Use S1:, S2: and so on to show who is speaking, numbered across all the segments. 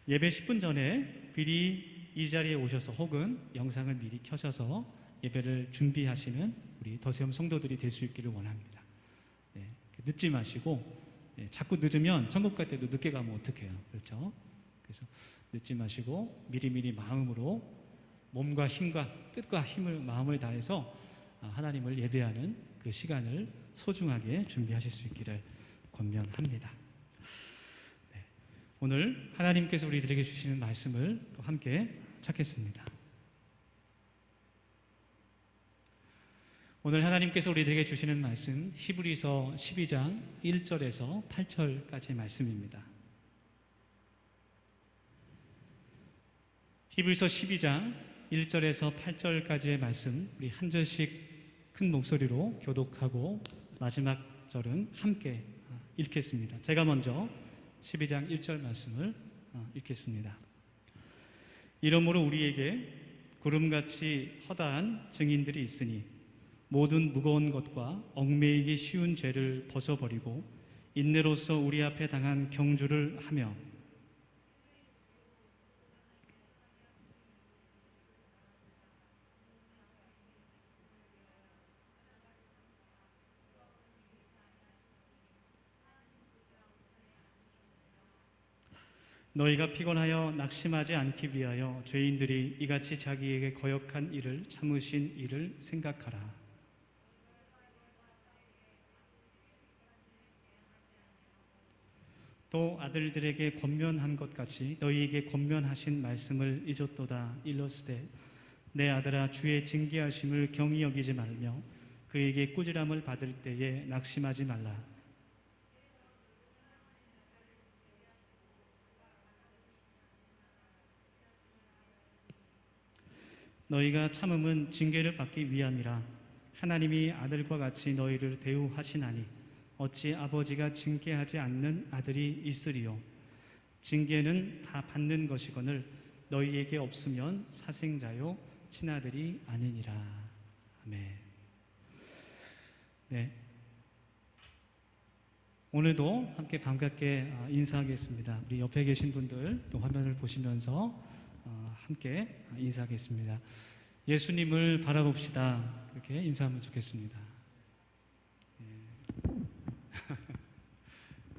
S1: 예배 10분 전에 미리 이 자리에 오셔서 혹은 영상을 미리 켜셔서 예배를 준비하시는 우리 더세움 성도들이 될 수 있기를 원합니다. 네, 늦지 마시고, 자꾸 늦으면 천국 갈 때도 늦게 가면 어떡해요? 그렇죠? 그래서 늦지 마시고 미리미리 마음으로 몸과 힘과 뜻과 힘을 마음을 다해서 하나님을 예배하는 그 시간을 소중하게 준비하실 수 있기를 권면합니다. 네, 오늘 하나님께서 우리들에게 주시는 말씀을 또 함께 찾겠습니다. 오늘 하나님께서 우리들에게 주시는 말씀 히브리서 12장 1절에서 8절까지의 말씀입니다. 히브리서 12장 1절에서 8절까지의 말씀 우리 한 절씩 큰 목소리로 교독하고 마지막 절은 함께 읽겠습니다. 제가 먼저 12장 1절 말씀을 읽겠습니다. 이러므로 우리에게 구름같이 허다한 증인들이 있으니 모든 무거운 것과 얽매이기 쉬운 죄를 벗어버리고 인내로서 우리 앞에 당한 경주를 하며 너희가 피곤하여 낙심하지 않기 위하여 죄인들이 이같이 자기에게 거역한 일을 참으신 일을 생각하라. 또 아들들에게 권면한 것 같이 너희에게 권면하신 말씀을 잊었도다. 일러스되 내 아들아 주의 징계하심을 경히 여기지 말며 그에게 꾸지람을 받을 때에 낙심하지 말라. 너희가 참음은 징계를 받기 위함이라. 하나님이 아들과 같이 너희를 대우하시나니 어찌 아버지가 징계하지 않는 아들이 있으리요. 징계는 다 받는 것이거늘 너희에게 없으면 사생자요 친아들이 아니니라. 아멘. 네, 오늘도 함께 반갑게 인사하겠습니다. 우리 옆에 계신 분들 또 화면을 보시면서 함께 인사하겠습니다. 예수님을 바라봅시다. 그렇게 인사하면 좋겠습니다.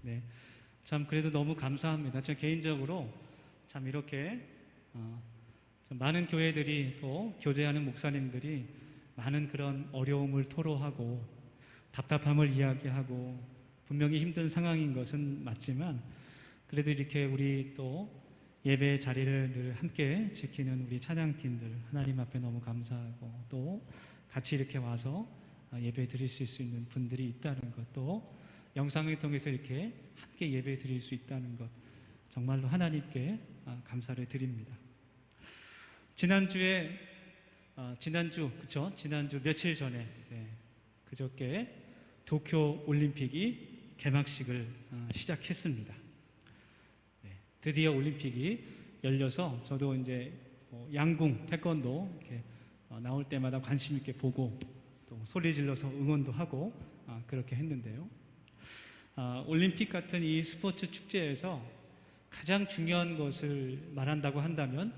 S1: 네, 참 그래도 너무 감사합니다. 저 개인적으로 참 이렇게 참 많은 교회들이 또 교제하는 목사님들이 많은 그런 어려움을 토로하고 답답함을 이야기하고 분명히 힘든 상황인 것은 맞지만 그래도 이렇게 우리 또 예배 자리를 늘 함께 지키는 우리 찬양팀들 하나님 앞에 너무 감사하고 또 같이 이렇게 와서 예배 드릴 수 있는 분들이 있다는 것도 영상을 통해서 이렇게 함께 예배 드릴 수 있다는 것 정말로 하나님께 감사를 드립니다. 지난주 며칠 전에 그저께 도쿄 올림픽이 개막식을 시작했습니다. 드디어 올림픽이 열려서 저도 이제 양궁, 태권도 이렇게 나올 때마다 관심 있게 보고 또 소리 질러서 응원도 하고 그렇게 했는데요. 올림픽 같은 이 스포츠 축제에서 가장 중요한 것을 말한다고 한다면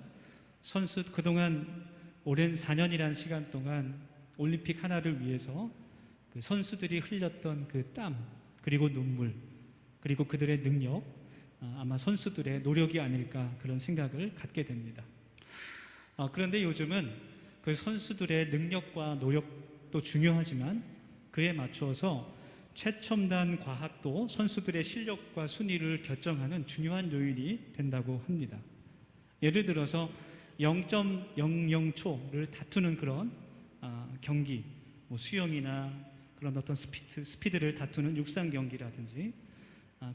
S1: 선수 그동안 오랜 4년이라는 시간 동안 올림픽 하나를 위해서 그 선수들이 흘렸던 그 땀 그리고 눈물 그리고 그들의 능력 아마 선수들의 노력이 아닐까 그런 생각을 갖게 됩니다. 그런데 요즘은 그 선수들의 능력과 노력도 중요하지만 그에 맞춰서 최첨단 과학도 선수들의 실력과 순위를 결정하는 중요한 요인이 된다고 합니다. 예를 들어서 0.00초를 다투는 그런 경기, 수영이나 그런 어떤 스피드를 다투는 육상 경기라든지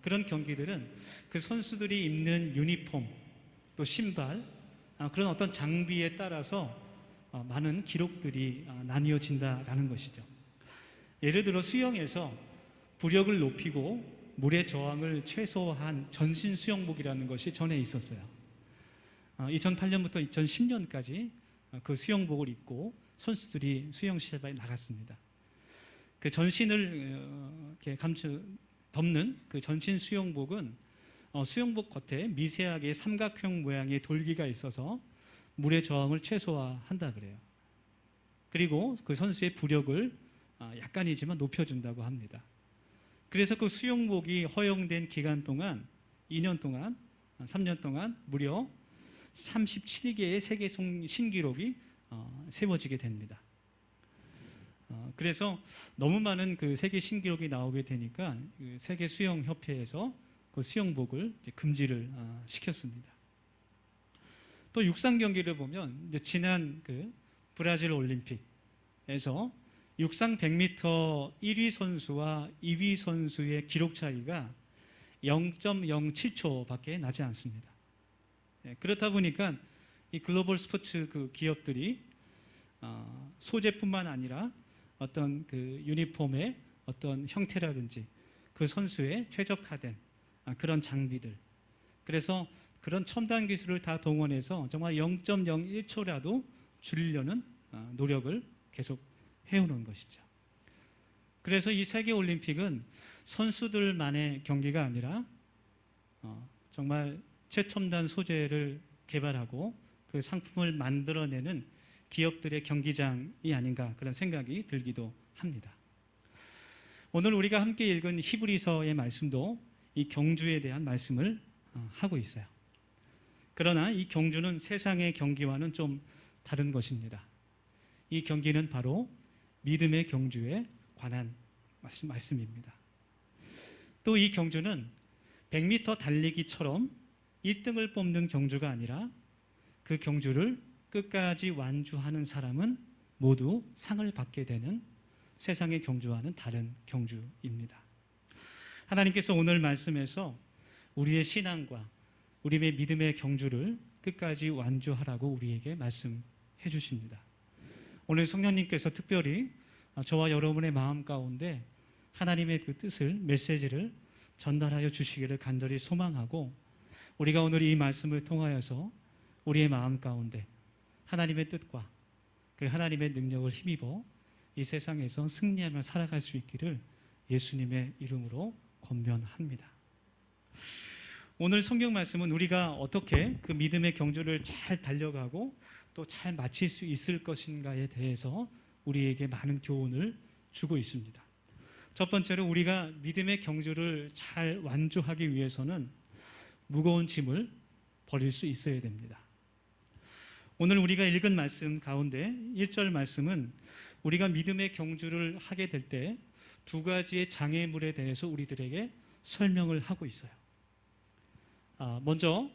S1: 그런 경기들은 그 선수들이 입는 유니폼, 또 신발, 그런 어떤 장비에 따라서 많은 기록들이 나뉘어진다라는 것이죠. 예를 들어 수영에서 부력을 높이고 물의 저항을 최소화한 전신 수영복이라는 것이 전에 있었어요. 2008년부터 2010년까지 그 수영복을 입고 선수들이 수영 시합에 나갔습니다. 그 전신을 이렇게 덮는 그 전신 수영복은 수영복 겉에 미세하게 삼각형 모양의 돌기가 있어서 물의 저항을 최소화한다 그래요. 그리고 그 선수의 부력을 약간이지만 높여준다고 합니다. 그래서 그 수영복이 허용된 기간 동안 2년 동안, 3년 동안 무려 37개의 세계 신기록이 세워지게 됩니다. 그래서 너무 많은 그 세계 신기록이 나오게 되니까 그 세계 수영 협회에서 그 수영복을 이제 금지를 시켰습니다. 또 육상 경기를 보면 이제 지난 그 브라질 올림픽에서 육상 100m 1위 선수와 2위 선수의 기록 차이가 0.07초밖에 나지 않습니다. 그렇다 보니까 이 글로벌 스포츠 그 기업들이 소재뿐만 아니라 어떤 그 유니폼의 어떤 형태라든지 그 선수의 최적화된 그런 장비들, 그래서 그런 첨단 기술을 다 동원해서 정말 0.01초라도 줄이려는 노력을 계속 해오는 것이죠. 그래서 이 세계 올림픽은 선수들만의 경기가 아니라 정말 최첨단 소재를 개발하고 그 상품을 만들어내는 기업들의 경기장이 아닌가 그런 생각이 들기도 합니다. 오늘 우리가 함께 읽은 히브리서의 말씀도 이 경주에 대한 말씀을 하고 있어요. 그러나 이 경주는 세상의 경기와는 좀 다른 것입니다. 이 경기는 바로 믿음의 경주에 관한 말씀입니다. 또 이 경주는 100m 달리기처럼 1등을 뽑는 경주가 아니라 그 경주를 끝까지 완주하는 사람은 모두 상을 받게 되는 세상의 경주와는 다른 경주입니다. 하나님께서 오늘 말씀에서 우리의 신앙과 우리의 믿음의 경주를 끝까지 완주하라고 우리에게 말씀해 주십니다. 오늘 성령님께서 특별히 저와 여러분의 마음 가운데 하나님의 그 뜻을, 메시지를 전달하여 주시기를 간절히 소망하고, 우리가 오늘 이 말씀을 통하여서 우리의 마음 가운데 하나님의 뜻과 그 하나님의 능력을 힘입어 이 세상에서 승리하며 살아갈 수 있기를 예수님의 이름으로 권면합니다. 오늘 성경 말씀은 우리가 어떻게 그 믿음의 경주를 잘 달려가고 또 잘 마칠 수 있을 것인가에 대해서 우리에게 많은 교훈을 주고 있습니다. 첫 번째로 우리가 믿음의 경주를 잘 완주하기 위해서는 무거운 짐을 버릴 수 있어야 됩니다. 오늘 우리가 읽은 말씀 가운데 1절 말씀은 우리가 믿음의 경주를 하게 될 때 두 가지의 장애물에 대해서 우리들에게 설명을 하고 있어요. 먼저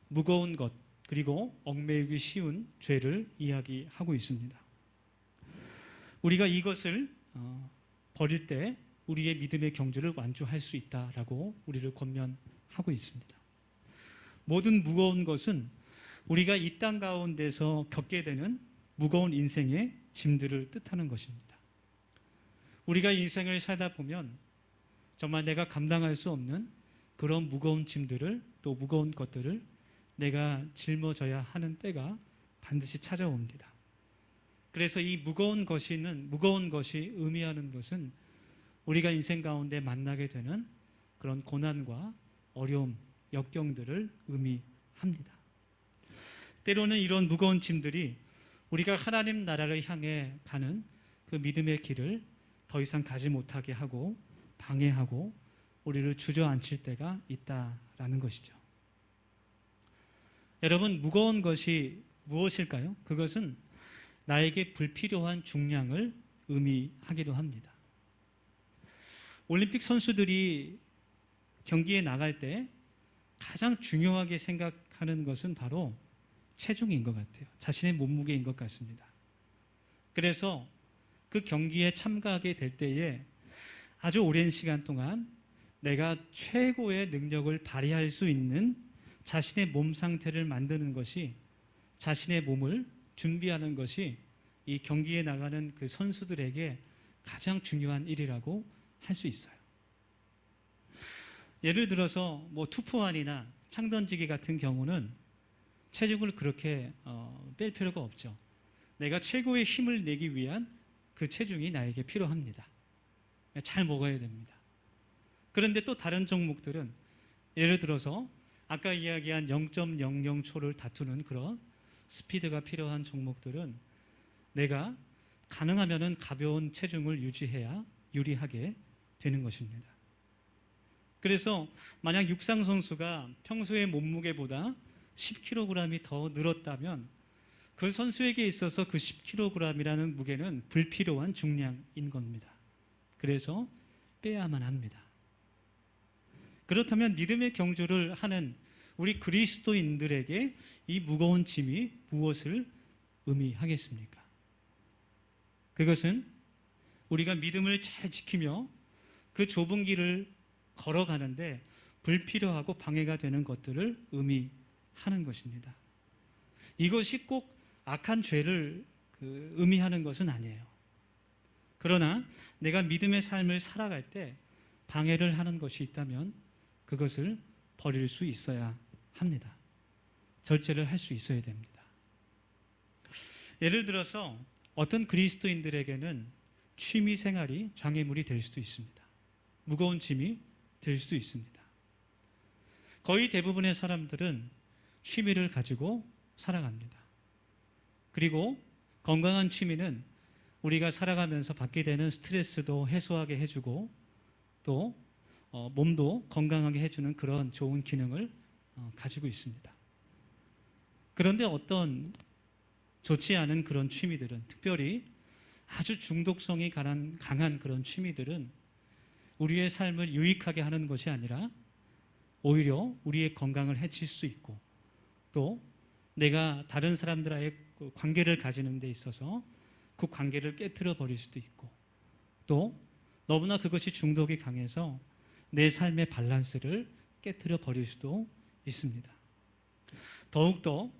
S1: 무거운 것, 그리고 얽매이기 쉬운 죄를 이야기하고 있습니다. 우리가 이것을 버릴 때 우리의 믿음의 경주를 완주할 수 있다라고 우리를 권면하고 있습니다. 모든 무거운 것은 우리가 이 땅 가운데서 겪게 되는 무거운 인생의 짐들을 뜻하는 것입니다. 우리가 인생을 살다 보면 정말 내가 감당할 수 없는 그런 무거운 짐들을, 또 무거운 것들을 내가 짊어져야 하는 때가 반드시 찾아옵니다. 그래서 이 무거운 것이 의미하는 것은 우리가 인생 가운데 만나게 되는 그런 고난과 어려움, 역경들을 의미합니다. 때로는 이런 무거운 짐들이 우리가 하나님 나라를 향해 가는 그 믿음의 길을 더 이상 가지 못하게 하고 방해하고 우리를 주저앉힐 때가 있다라는 것이죠. 여러분, 무거운 것이 무엇일까요? 그것은 나에게 불필요한 중량을 의미하기도 합니다. 올림픽 선수들이 경기에 나갈 때 가장 중요하게 생각하는 것은 바로 체중인 것 같아요. 자신의 몸무게인 것 같습니다. 그래서 그 경기에 참가하게 될 때에 아주 오랜 시간 동안 내가 최고의 능력을 발휘할 수 있는 자신의 몸 상태를 만드는 것이, 자신의 몸을 준비하는 것이 이 경기에 나가는 그 선수들에게 가장 중요한 일이라고 할 수 있어요. 예를 들어서 투포환이나 창던지기 같은 경우는 체중을 그렇게 뺄 필요가 없죠. 내가 최고의 힘을 내기 위한 그 체중이 나에게 필요합니다. 잘 먹어야 됩니다. 그런데 또 다른 종목들은 예를 들어서 아까 이야기한 0.00초를 다투는 그런 스피드가 필요한 종목들은 내가 가능하면은 가벼운 체중을 유지해야 유리하게 되는 것입니다. 그래서 만약 육상 선수가 평소의 몸무게보다 10kg이 더 늘었다면 그 선수에게 있어서 그 10kg이라는 무게는 불필요한 중량인 겁니다. 그래서 빼야만 합니다. 그렇다면 믿음의 경주를 하는 우리 그리스도인들에게 이 무거운 짐이 무엇을 의미하겠습니까? 그것은 우리가 믿음을 잘 지키며 그 좁은 길을 걸어가는데 불필요하고 방해가 되는 것들을 의미하는 것입니다. 이것이 꼭 악한 죄를 의미하는 것은 아니에요. 그러나 내가 믿음의 삶을 살아갈 때 방해를 하는 것이 있다면 그것을 버릴 수 있어야 합니다. 절제를 할 수 있어야 됩니다. 예를 들어서 어떤 그리스도인들에게는 취미 생활이 장애물이 될 수도 있습니다. 무거운 짐이 될 수도 있습니다. 거의 대부분의 사람들은 취미를 가지고 살아갑니다. 그리고 건강한 취미는 우리가 살아가면서 받게 되는 스트레스도 해소하게 해주고 또 몸도 건강하게 해주는 그런 좋은 기능을 가지고 있습니다. 그런데 어떤 좋지 않은 그런 취미들은, 특별히 아주 중독성이 강한 그런 취미들은 우리의 삶을 유익하게 하는 것이 아니라 오히려 우리의 건강을 해칠 수 있고 또 내가 다른 사람들과의 관계를 가지는 데 있어서 그 관계를 깨트려 버릴 수도 있고 또 너무나 그것이 중독이 강해서 내 삶의 밸런스를 깨트려 버릴 수도 있습니다. 더욱더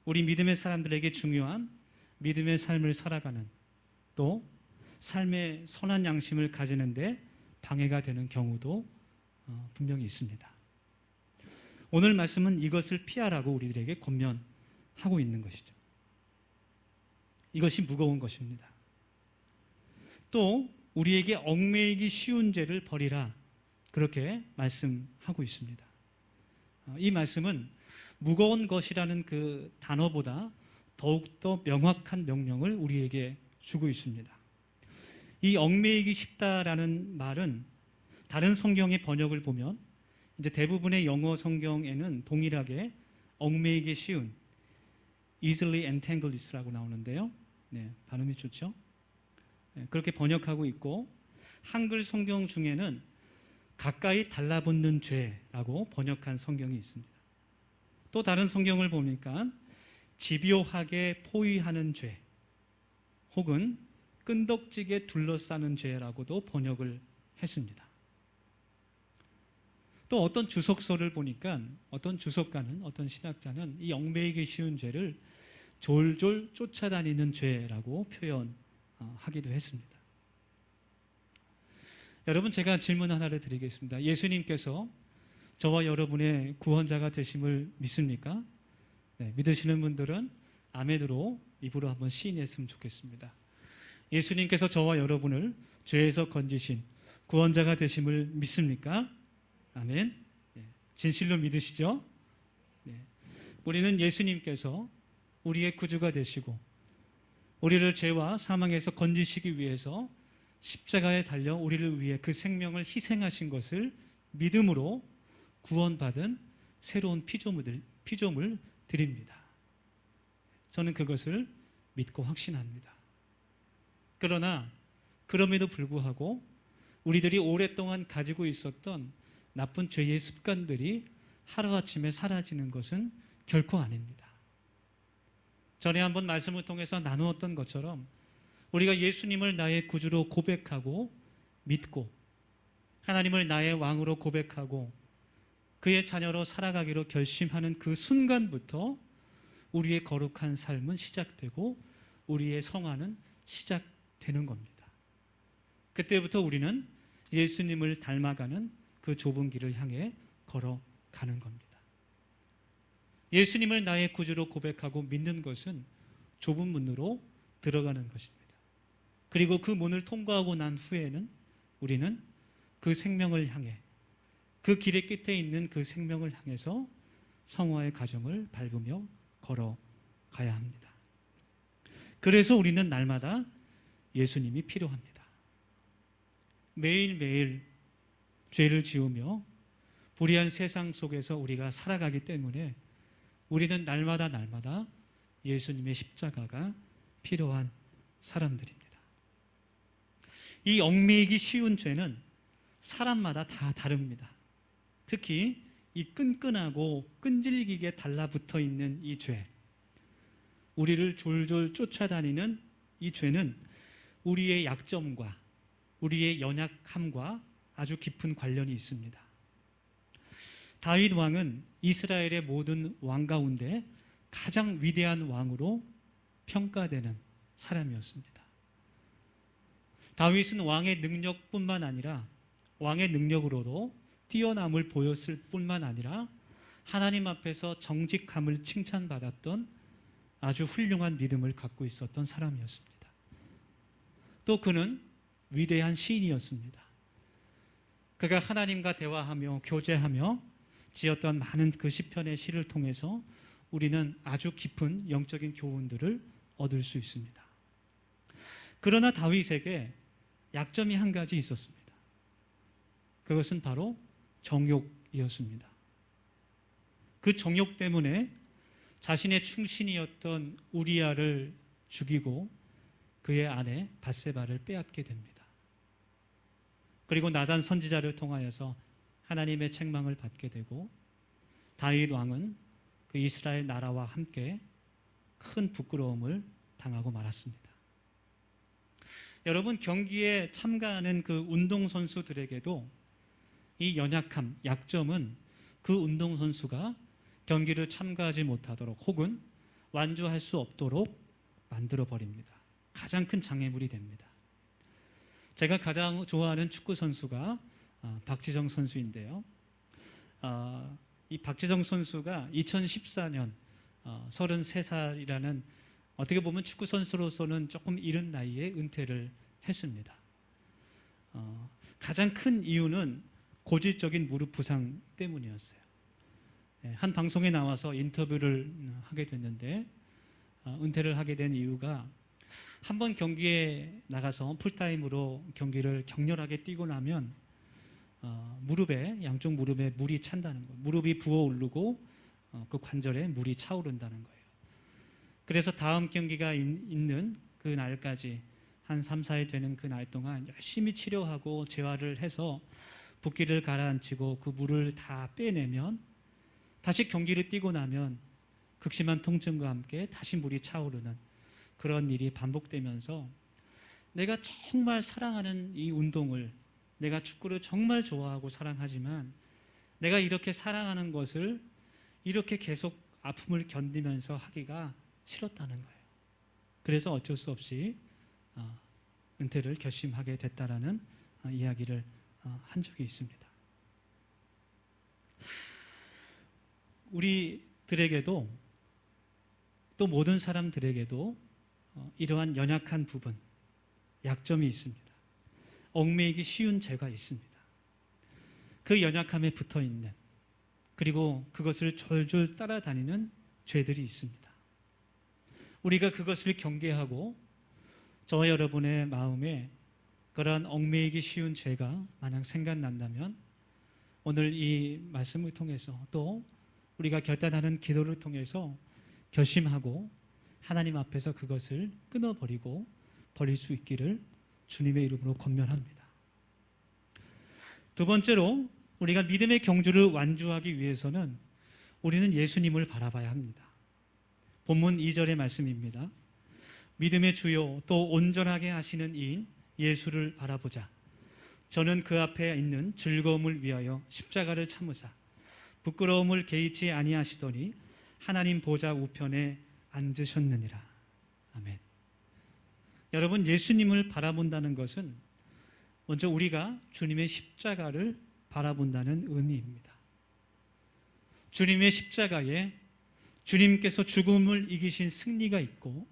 S1: 우리 믿음의 사람들에게 중요한 믿음의 삶을 살아가는 또 삶의 선한 양심을 가지는데 방해가 되는 경우도 분명히 있습니다. 오늘 말씀은 이것을 피하라고 우리들에게 권면하고 있는 것이죠. 이것이 무거운 것입니다. 또 우리에게 얽매이기 쉬운 죄를 버리라 그렇게 말씀하고 있습니다. 이 말씀은 무거운 것이라는 그 단어보다 더욱더 명확한 명령을 우리에게 주고 있습니다. 이 얽매이기 쉽다라는 말은 다른 성경의 번역을 보면 이제 대부분의 영어 성경에는 동일하게 얽매이기 쉬운 easily entangled라고 나오는데요. 네, 발음이 좋죠? 네, 그렇게 번역하고 있고 한글 성경 중에는 가까이 달라붙는 죄라고 번역한 성경이 있습니다. 또 다른 성경을 보니까 집요하게 포위하는 죄 혹은 끈덕지게 둘러싸는 죄라고도 번역을 했습니다. 또 어떤 주석서를 보니까 어떤 주석가는 어떤 신학자는 이 얽매이기 쉬운 죄를 졸졸 쫓아다니는 죄라고 표현하기도 했습니다. 여러분 제가 질문 하나를 드리겠습니다. 예수님께서 저와 여러분의 구원자가 되심을 믿습니까? 네, 믿으시는 분들은 아멘으로 입으로 한번 시인했으면 좋겠습니다. 예수님께서 저와 여러분을 죄에서 건지신 구원자가 되심을 믿습니까? 아멘. 네, 진실로 믿으시죠? 네, 우리는 예수님께서 우리의 구주가 되시고 우리를 죄와 사망에서 건지시기 위해서 십자가에 달려 우리를 위해 그 생명을 희생하신 것을 믿음으로 구원받은 새로운 피조물 드립니다. 저는 그것을 믿고 확신합니다. 그러나 그럼에도 불구하고 우리들이 오랫동안 가지고 있었던 나쁜 죄의 습관들이 하루아침에 사라지는 것은 결코 아닙니다. 전에 한번 말씀을 통해서 나누었던 것처럼 우리가 예수님을 나의 구주로 고백하고 믿고 하나님을 나의 왕으로 고백하고 그의 자녀로 살아가기로 결심하는 그 순간부터 우리의 거룩한 삶은 시작되고 우리의 성화는 시작되는 겁니다. 그때부터 우리는 예수님을 닮아가는 그 좁은 길을 향해 걸어가는 겁니다. 예수님을 나의 구주로 고백하고 믿는 것은 좁은 문으로 들어가는 것입니다. 그리고 그 문을 통과하고 난 후에는 우리는 그 생명을 향해 그 길의 끝에 있는 그 생명을 향해서 성화의 가정을 밟으며 걸어가야 합니다. 그래서 우리는 날마다 예수님이 필요합니다. 매일매일 죄를 지으며 불의한 세상 속에서 우리가 살아가기 때문에 우리는 날마다 예수님의 십자가가 필요한 사람들입니다. 이 얽매이기 쉬운 죄는 사람마다 다 다릅니다. 특히 이 끈끈하고 끈질기게 달라붙어 있는 이 죄, 우리를 졸졸 쫓아다니는 이 죄는 우리의 약점과 우리의 연약함과 아주 깊은 관련이 있습니다. 다윗 왕은 이스라엘의 모든 왕 가운데 가장 위대한 왕으로 평가되는 사람이었습니다. 다윗은 왕의 능력뿐만 아니라 왕의 능력으로도 뛰어남을 보였을 뿐만 아니라 하나님 앞에서 정직함을 칭찬받았던 아주 훌륭한 믿음을 갖고 있었던 사람이었습니다. 또 그는 위대한 시인이었습니다. 그가 하나님과 대화하며 교제하며 지었던 많은 그 시편의 시를 통해서 우리는 아주 깊은 영적인 교훈들을 얻을 수 있습니다. 그러나 다윗에게 약점이 한 가지 있었습니다. 그것은 바로 정욕이었습니다. 그 정욕 때문에 자신의 충신이었던 우리아를 죽이고 그의 아내 밧세바를 빼앗게 됩니다. 그리고 나단 선지자를 통하여서 하나님의 책망을 받게 되고 다윗 왕은 그 이스라엘 나라와 함께 큰 부끄러움을 당하고 말았습니다. 여러분, 경기에 참가하는 그 운동선수들에게도 이 연약함, 약점은 그 운동선수가 경기를 참가하지 못하도록 혹은 완주할 수 없도록 만들어버립니다. 가장 큰 장애물이 됩니다. 제가 가장 좋아하는 축구 선수가 박지성 선수인데요. 이 박지성 선수가 2014년 33살이라는 어떻게 보면 축구 선수로서는 조금 이른 나이에 은퇴를 했습니다. 가장 큰 이유는 고질적인 무릎 부상 때문이었어요. 한 방송에 나와서 인터뷰를 하게 됐는데 은퇴를 하게 된 이유가 한 번 경기에 나가서 풀타임으로 경기를 격렬하게 뛰고 나면 양쪽 무릎에 물이 찬다는 거예요. 무릎이 부어오르고 그 관절에 물이 차오른다는 거예요. 그래서 다음 경기가 있는 그 날까지 한 3, 4일 되는 그 날 동안 열심히 치료하고 재활을 해서 붓기를 가라앉히고 그 물을 다 빼내면 다시 경기를 뛰고 나면 극심한 통증과 함께 다시 물이 차오르는 그런 일이 반복되면서 내가 정말 사랑하는 이 운동을, 내가 축구를 정말 좋아하고 사랑하지만 내가 이렇게 사랑하는 것을 이렇게 계속 아픔을 견디면서 하기가 싫었다는 거예요. 그래서 어쩔 수 없이 은퇴를 결심하게 됐다라는 이야기를 한 적이 있습니다. 우리들에게도 또 모든 사람들에게도 이러한 연약한 부분, 약점이 있습니다. 얽매이기 쉬운 죄가 있습니다. 그 연약함에 붙어 있는, 그리고 그것을 졸졸 따라다니는 죄들이 있습니다. 우리가 그것을 경계하고 저와 여러분의 마음에 그러한 얽매이기 쉬운 죄가 만약 생각난다면 오늘 이 말씀을 통해서 또 우리가 결단하는 기도를 통해서 결심하고 하나님 앞에서 그것을 끊어버리고 버릴 수 있기를 주님의 이름으로 권면합니다. 두 번째로 우리가 믿음의 경주를 완주하기 위해서는 우리는 예수님을 바라봐야 합니다. 본문 2절의 말씀입니다. 믿음의 주요 또 온전하게 하시는 이인 예수를 바라보자. 저는 그 앞에 있는 즐거움을 위하여 십자가를 참으사 부끄러움을 개의치 아니하시더니 하나님 보좌 우편에 앉으셨느니라. 아멘. 여러분, 예수님을 바라본다는 것은 먼저 우리가 주님의 십자가를 바라본다는 의미입니다. 주님의 십자가에 주님께서 죽음을 이기신 승리가 있고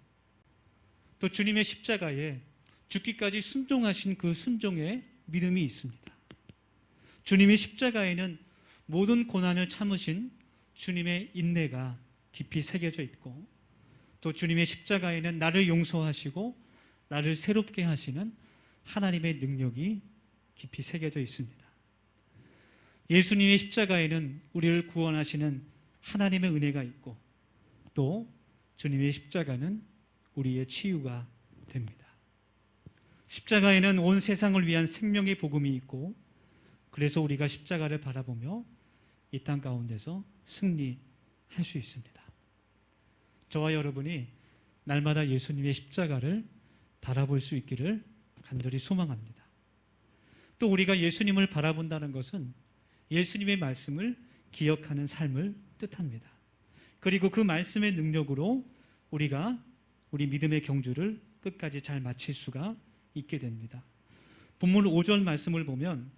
S1: 또 주님의 십자가에 죽기까지 순종하신 그 순종의 믿음이 있습니다. 주님의 십자가에는 모든 고난을 참으신 주님의 인내가 깊이 새겨져 있고, 또 주님의 십자가에는 나를 용서하시고 나를 새롭게 하시는 하나님의 능력이 깊이 새겨져 있습니다. 예수님의 십자가에는 우리를 구원하시는 하나님의 은혜가 있고, 또 주님의 십자가는 우리의 치유가 됩니다. 십자가에는 온 세상을 위한 생명의 복음이 있고, 그래서 우리가 십자가를 바라보며 이 땅 가운데서 승리할 수 있습니다. 저와 여러분이 날마다 예수님의 십자가를 바라볼 수 있기를 간절히 소망합니다. 또 우리가 예수님을 바라본다는 것은 예수님의 말씀을 기억하는 삶을 뜻합니다. 그리고 그 말씀의 능력으로 우리가 우리 믿음의 경주를 끝까지 잘 마칠 수가 있게 됩니다. 본문 5절 말씀을 보면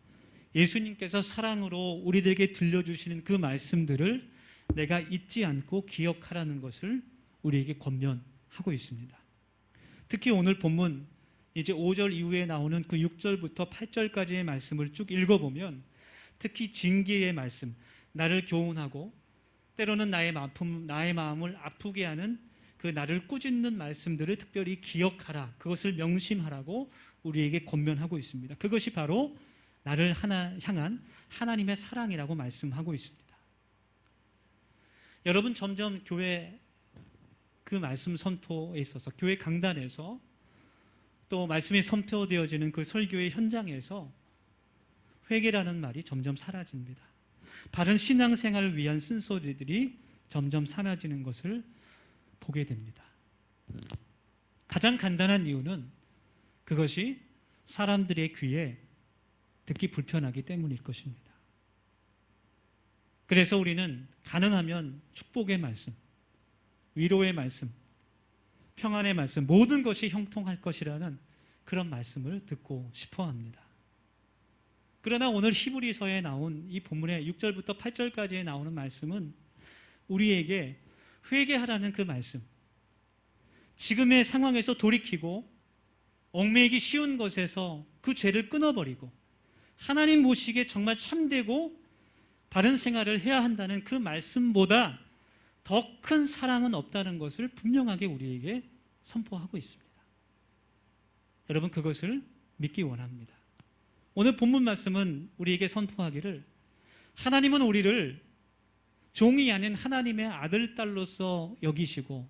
S1: 예수님께서 사랑으로 우리들에게 들려주시는 그 말씀들을 내가 잊지 않고 기억하라는 것을 우리에게 권면하고 있습니다. 특히 오늘 본문 이제 5절 이후에 나오는 그 6절부터 8절까지의 말씀을 쭉 읽어보면 특히 징계의 말씀, 나를 교훈하고 때로는 나의 마음을 아프게 하는 그 나를 꾸짖는 말씀들을 특별히 기억하라, 그것을 명심하라고 우리에게 권면하고 있습니다. 그것이 바로 나를 향한 하나님의 사랑이라고 말씀하고 있습니다. 여러분, 점점 교회 그 말씀 선포에 있어서 교회 강단에서 또 말씀이 선포되어지는 그 설교의 현장에서 회개라는 말이 점점 사라집니다. 바른 신앙생활을 위한 순서들이 점점 사라지는 것을 보게 됩니다. 가장 간단한 이유는 그것이 사람들의 귀에 듣기 불편하기 때문일 것입니다. 그래서 우리는 가능하면 축복의 말씀, 위로의 말씀, 평안의 말씀, 모든 것이 형통할 것이라는 그런 말씀을 듣고 싶어 합니다. 그러나 오늘 히브리서에 나온 이 본문의 6절부터 8절까지에 나오는 말씀은 우리에게 회개하라는 그 말씀, 지금의 상황에서 돌이키고 얽매이기 쉬운 것에서 그 죄를 끊어버리고 하나님 보시기에 정말 참되고 바른 생활을 해야 한다는 그 말씀보다 더 큰 사랑은 없다는 것을 분명하게 우리에게 선포하고 있습니다. 여러분, 그것을 믿기 원합니다. 오늘 본문 말씀은 우리에게 선포하기를 하나님은 우리를 종이 아닌 하나님의 아들, 딸로서 여기시고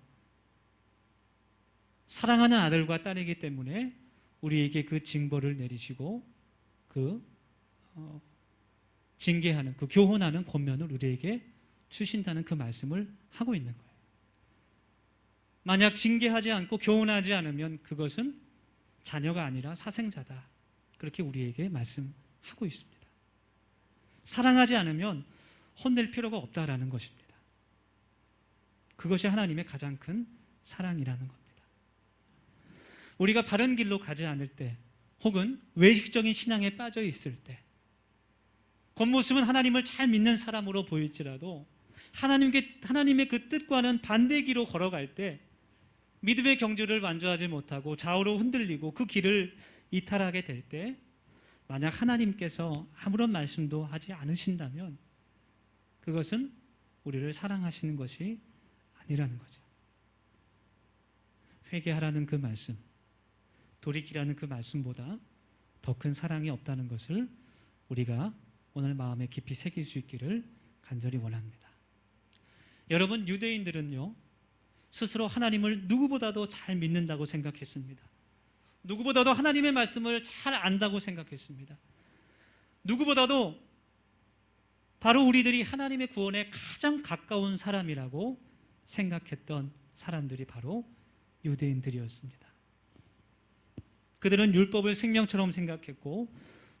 S1: 사랑하는 아들과 딸이기 때문에 우리에게 그 징벌을 내리시고 그 징계하는, 그 교훈하는 권면을 우리에게 주신다는 그 말씀을 하고 있는 거예요. 만약 징계하지 않고 교훈하지 않으면 그것은 자녀가 아니라 사생자다, 그렇게 우리에게 말씀하고 있습니다. 사랑하지 않으면 혼낼 필요가 없다라는 것입니다. 그것이 하나님의 가장 큰 사랑이라는 겁니다. 우리가 바른 길로 가지 않을 때, 혹은 외식적인 신앙에 빠져 있을 때, 겉모습은 하나님을 잘 믿는 사람으로 보일지라도 하나님의 그 뜻과는 반대 길로 걸어갈 때 믿음의 경주를 완주하지 못하고 좌우로 흔들리고 그 길을 이탈하게 될 때, 만약 하나님께서 아무런 말씀도 하지 않으신다면 그것은 우리를 사랑하시는 것이 아니라는 거죠. 회개하라는 그 말씀, 돌이키라는 그 말씀보다 더 큰 사랑이 없다는 것을 우리가 오늘 마음에 깊이 새길 수 있기를 간절히 원합니다. 여러분, 유대인들은요, 스스로 하나님을 누구보다도 잘 믿는다고 생각했습니다. 누구보다도 하나님의 말씀을 잘 안다고 생각했습니다. 누구보다도 바로 우리들이 하나님의 구원에 가장 가까운 사람이라고 생각했던 사람들이 바로 유대인들이었습니다. 그들은 율법을 생명처럼 생각했고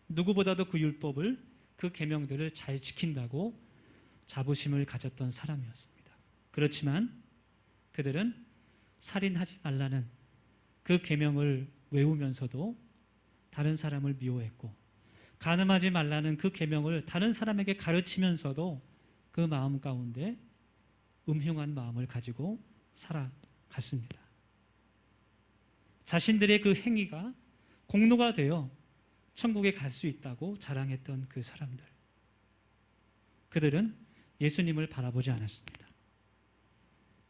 S1: 누구보다도 그 율법을, 그 계명들을 잘 지킨다고 자부심을 가졌던 사람이었습니다. 그렇지만 그들은 살인하지 말라는 그 계명을 외우면서도 다른 사람을 미워했고, 간음하지 말라는 그 계명을 다른 사람에게 가르치면서도 그 마음 가운데 음흉한 마음을 가지고 살아갔습니다. 자신들의 그 행위가 공로가 되어 천국에 갈 수 있다고 자랑했던 그 사람들, 그들은 예수님을 바라보지 않았습니다.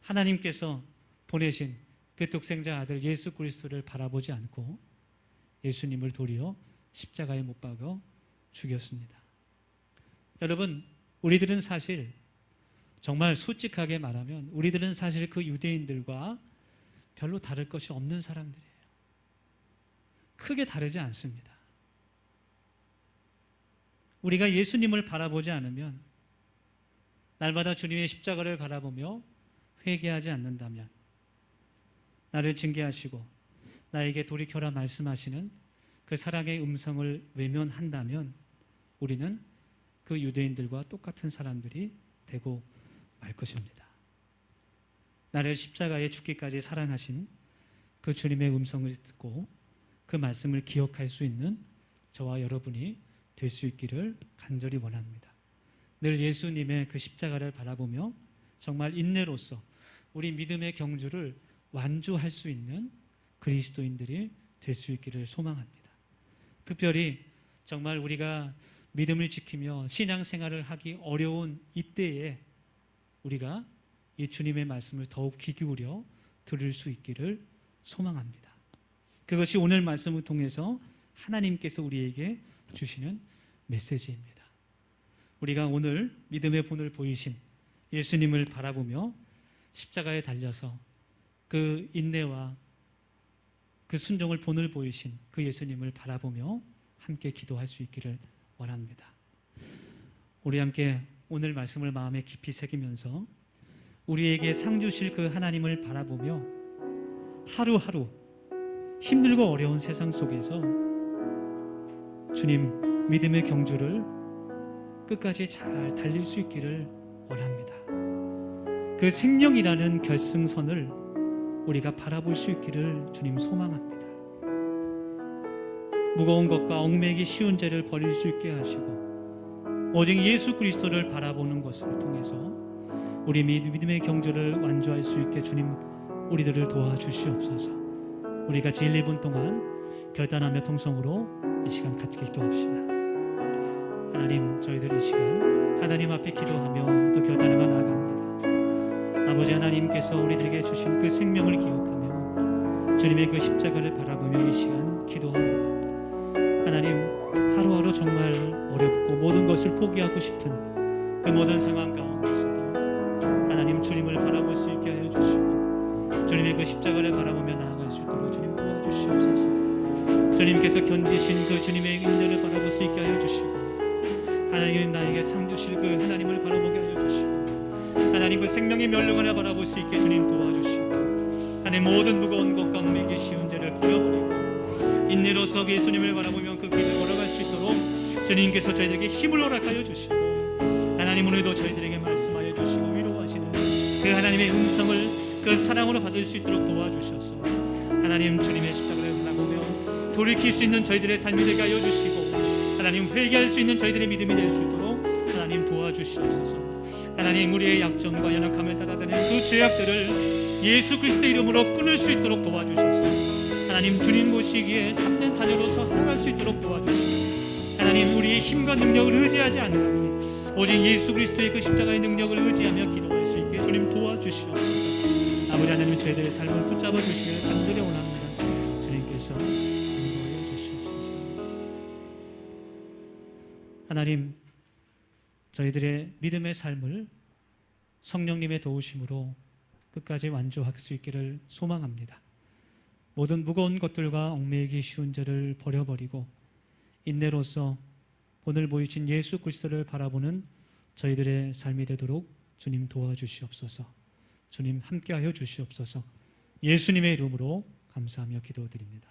S1: 하나님께서 보내신 그 독생자 아들 예수 그리스도를 바라보지 않고 예수님을 도리어 십자가에 못 박아 죽였습니다. 여러분, 우리들은 사실 정말 솔직하게 말하면 우리들은 사실 그 유대인들과 별로 다를 것이 없는 사람들이에요. 크게 다르지 않습니다. 우리가 예수님을 바라보지 않으면, 날마다 주님의 십자가를 바라보며 회개하지 않는다면, 나를 징계하시고 나에게 돌이켜라 말씀하시는 그 사랑의 음성을 외면한다면 우리는 그 유대인들과 똑같은 사람들이 되고 말 것입니다. 나를 십자가에 죽기까지 사랑하신 그 주님의 음성을 듣고 그 말씀을 기억할 수 있는 저와 여러분이 될 수 있기를 간절히 원합니다. 늘 예수님의 그 십자가를 바라보며 정말 인내로서 우리 믿음의 경주를 완주할 수 있는 그리스도인들이 될 수 있기를 소망합니다. 특별히 정말 우리가 믿음을 지키며 신앙생활을 하기 어려운 이때에 우리가 이 주님의 말씀을 더욱 귀 기울여 들을 수 있기를 소망합니다. 그것이 오늘 말씀을 통해서 하나님께서 우리에게 주시는 메시지입니다. 우리가 오늘 믿음의 본을 보이신 예수님을 바라보며 십자가에 달려서 그 인내와 그 순종을 본을 보이신 그 예수님을 바라보며 함께 기도할 수 있기를 원합니다. 우리 함께 오늘 말씀을 마음에 깊이 새기면서 우리에게 상 주실 그 하나님을 바라보며 하루하루 힘들고 어려운 세상 속에서 주님 믿음의 경주를 끝까지 잘 달릴 수 있기를 원합니다. 그 생명이라는 결승선을 우리가 바라볼 수 있기를 주님 소망합니다. 무거운 것과 얽매이기 쉬운 죄를 버릴 수 있게 하시고 오직 예수 그리스도를 바라보는 것을 통해서 우리 믿음의 경주를 완주할 수 있게 주님 우리들을 도와주시옵소서. 우리 같이 1, 2분 동안 결단하며 통성으로 이 시간 같이 기도합시다. 하나님, 저희들 이 시간 하나님 앞에 기도하며 또 결단하며 나아갑니다. 아버지 하나님께서 우리들에게 주신 그 생명을 기억하며 주님의 그 십자가를 바라보며 이 시간 기도합니다. 하나님, 하루하루 정말 어렵고 모든 것을 포기하고 싶은 그 모든 상황 가운데서도 하나님 주님을 바라볼 수 있게 하여 주시고 주님의 그 십자가를 바라보며 나아갈 수 있도록 주님 도와주시옵소서. 주님께서 견디신 그 주님의 인내를 바라볼 수 있게 하여 주시고 하나님 나에게 상 주실 그 하나님을 바라보게 하여 주시고 하나님 그 생명의 멸류관을 바라볼 수 있게 주님 도와주시고 하나님 모든 무거운 것과 얽매이기 쉬운 죄를 버려버리고 인내로서 예수님을 바라보며 그 길을 걸어갈 수 있도록 주님께서 저희들에게 힘을 허락하여 주시고 하나님 오늘도 저희들에게 말씀하여 주시고 위로하시는 그 하나님의 음성을 그 사랑으로 받을 수 있도록 도와주셔서 하나님 주님의 십자가를 바라보며 돌이킬 수 있는 저희들의 삶이 되게 하여 주시고 하나님 회개할 수 있는 저희들의 믿음이 될 수 있도록 하나님 도와주시옵소서. 하나님 우리의 약점과 연약함을 따라다니는 그 죄악들을 예수 그리스도의 이름으로 끊을 수 있도록 도와주셔서 하나님 주님 보시기에 참된 자녀로서 살아갈 수 있도록 도와주시고 하나님 우리의 힘과 능력을 의지하지 않는 오직 예수 그리스도의 그 십자가의 능력을 의지하며 기도할 수 있게 주님 도와주시옵소서. 아버지 하나님 저희들의 삶을 붙잡아 주시기를 간절히 원합니다. 주님께서 인도하여 주시옵소서. 하나님 저희들의 믿음의 삶을 성령님의 도우심으로 끝까지 완주할 수 있기를 소망합니다. 모든 무거운 것들과 얽매이기 쉬운 죄를 버려버리고 인내로서 오늘 보이신 예수 그리스도를 바라보는 저희들의 삶이 되도록 주님 도와주시옵소서. 주님 함께하여 주시옵소서. 예수님의 이름으로 감사하며 기도드립니다.